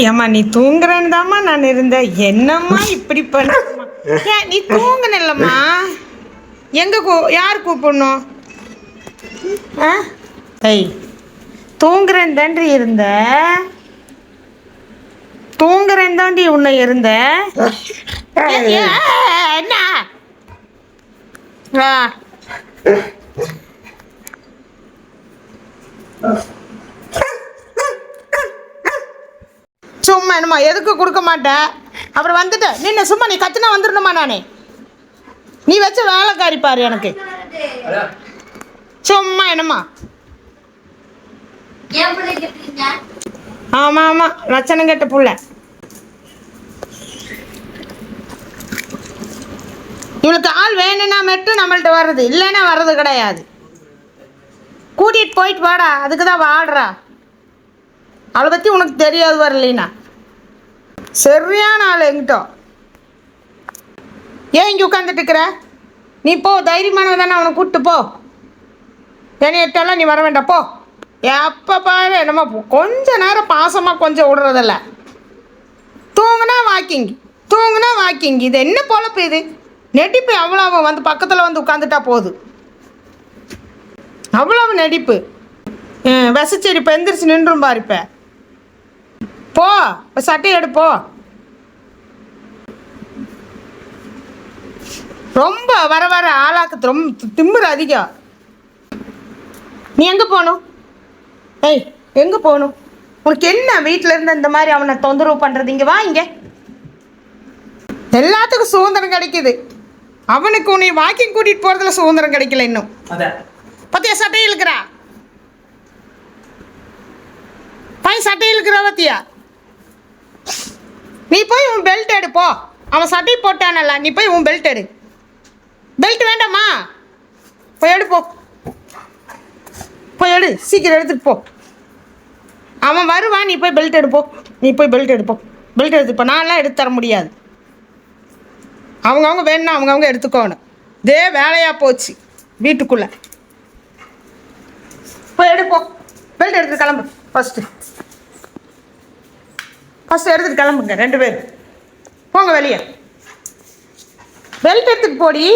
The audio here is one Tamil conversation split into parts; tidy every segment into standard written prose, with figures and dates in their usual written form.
ஏம்மா நீ தூங்குறேன்னு தாம்மா நான் இருந்தேன். என்னம்மா இப்படி பண்ண? ஏன் நீ தூங்குனில்லம்மா? எங்கே யார் கூப்பிடணும்? ஆ ஐய், தூங்குறேன் தாண்டி இருந்த, தூங்குறேன் தாண்டி உன்னை இருந்த. என்ன சும்மா என்னம்மா எதுக்கு கொடுக்க மாட்டேன்? அப்புறம் வந்துட்டு நின்று சும்மா நீ கத்துனா வந்துடணுமா? நானே நீ வச்ச வேலைக்காரி பாரு எனக்கு. சும்மா என்னம்மா? ஆமாம் ஆமாம், லட்சணம் கெட்ட புள்ள. இவளுக்கு ஆள் வேணும்னா மட்டும் நம்மள்ட்ட வர்றது, இல்லைன்னா வர்றது கிடையாது. கூட்டிகிட்டு போயிட்டு வாடா, அதுக்கு தான் வாடுறா. அவளை பற்றி உனக்கு தெரியாது வரலைன்னா. சரியான ஆள் எங்கிட்ட. ஏன் இங்கே உட்காந்துட்டு இருக்கிற? நீ போ, தைரியமானவ தானே, அவனை கூப்பிட்டு போ. என்னையிட்டெல்லாம் நீ வர வேண்டாம், போ. எப்போ பாரு என்னம்மா கொஞ்ச நேரம் பாசமாக கொஞ்சம் விடுறதில்ல. தூங்குனா வாக்கிங், தூங்குனா வாக்கிங். இது என்ன பொழப்பு இது? நெடிப்பு அவ்வளோ. வந்து பக்கத்தில் வந்து உட்காந்துட்டா போகுது, அவ்வளவு நடிப்பு. விசச்செடி இப்போ எந்திரிச்சு நின்றும் பாரு. இப்போ போ, இப்போ சட்டை எடுப்போ. ரொம்ப வர வர ஆளாக்கு ரொம்ப திமிரு அதிகம். நீ எங்கே போகணும்? ஏய், எங்கே போகணும்? உனக்கு என்ன வீட்டில் இருந்து இந்த மாதிரி அவனை தொந்தரவு பண்ணுறது? இங்கே வா. இங்கே எல்லாத்துக்கும் சுதந்திரம் கிடைக்குது. அவனுக்கு உன்னை வாக்கிங் கூட்டிகிட்டு போகிறதுல சுதந்திரம் கிடைக்கல இன்னும். பத்தியா சட்டை இழுக்கிறா? பையன் சட்டை இழுக்கிறா பத்தியா? நீ போய் உன் பெல்ட் எடு போ. அவன் சட்டை போட்டானல்ல, நீ போய் உன் பெல்ட் எடு. பெல்ட் வேண்டாமா? போய் எடு போ, போய் எடு, சீக்கிரம் எடுத்துட்டு போ. அவன் வருவான், நீ போய் பெல்ட் எடுப்போ. நீ போய் பெல்ட் எடுப்போ. பெல்ட் எடுத்துப்போ. நான்லாம் எடுத்து தர முடியாது. அவங்கவுங்க வேணும்னா அவங்கவுங்க எடுத்துக்கோணும். இதே வேலையாக போச்சு வீட்டுக்குள்ளே. போய் எடுப்போ, பெல்ட் எடுத்துட்டு கிளம்பு. ஃபஸ்ட்டு எடுத்துகிட்டு கிளம்புங்க ரெண்டு பேர். போங்க வெளியே. பெல்ட் எடுத்துகிட்டு போடி.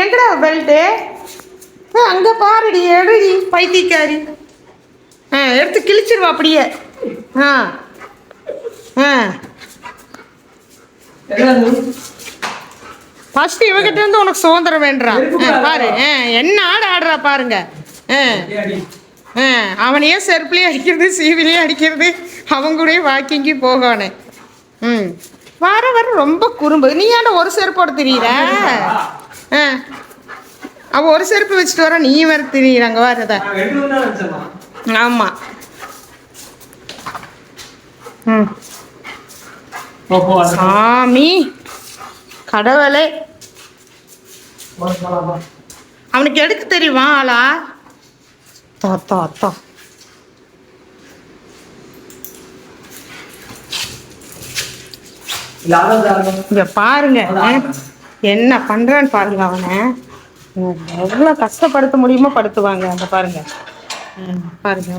எங்கடா பெல்ட்டு? அங்கே பாருடி, எடுடி பைத்தியக்காரி. எடுத்து கிழிச்சிருவா அப்படியே. ஃபஸ்ட்டு இவகிட்ட இருந்து உனக்கு சுதந்திரம் வேண்டாம். பாரு என்ன ஆடுறா பாருங்க. அவனையே செருப்புலேயே அடிக்கிறது, சீவிலேயே அடிக்கிறது, அவங்க கூட வாக்கிங்கி போகணும். வர வர ரொம்ப குறும்பு. நீ ஏன்டா ஒரு செருப்போட திரியிற? அவன் ஒரு செருப்பு வச்சுட்டு வர, நீ வேற திரியிறாங்க வரத. ஆமாம். சாமி கடவுளே, அவனுக்கு எடுக்க தெரியுமா ஆளா? தாத்தா அத்தா இங்க பாருங்க என்ன பண்றான்னு பாருங்க. அவனை எவ்வளவு கஷ்டப்படுத்த முடியுமோ படுத்துவாங்க. அந்த பாருங்க பாருங்க.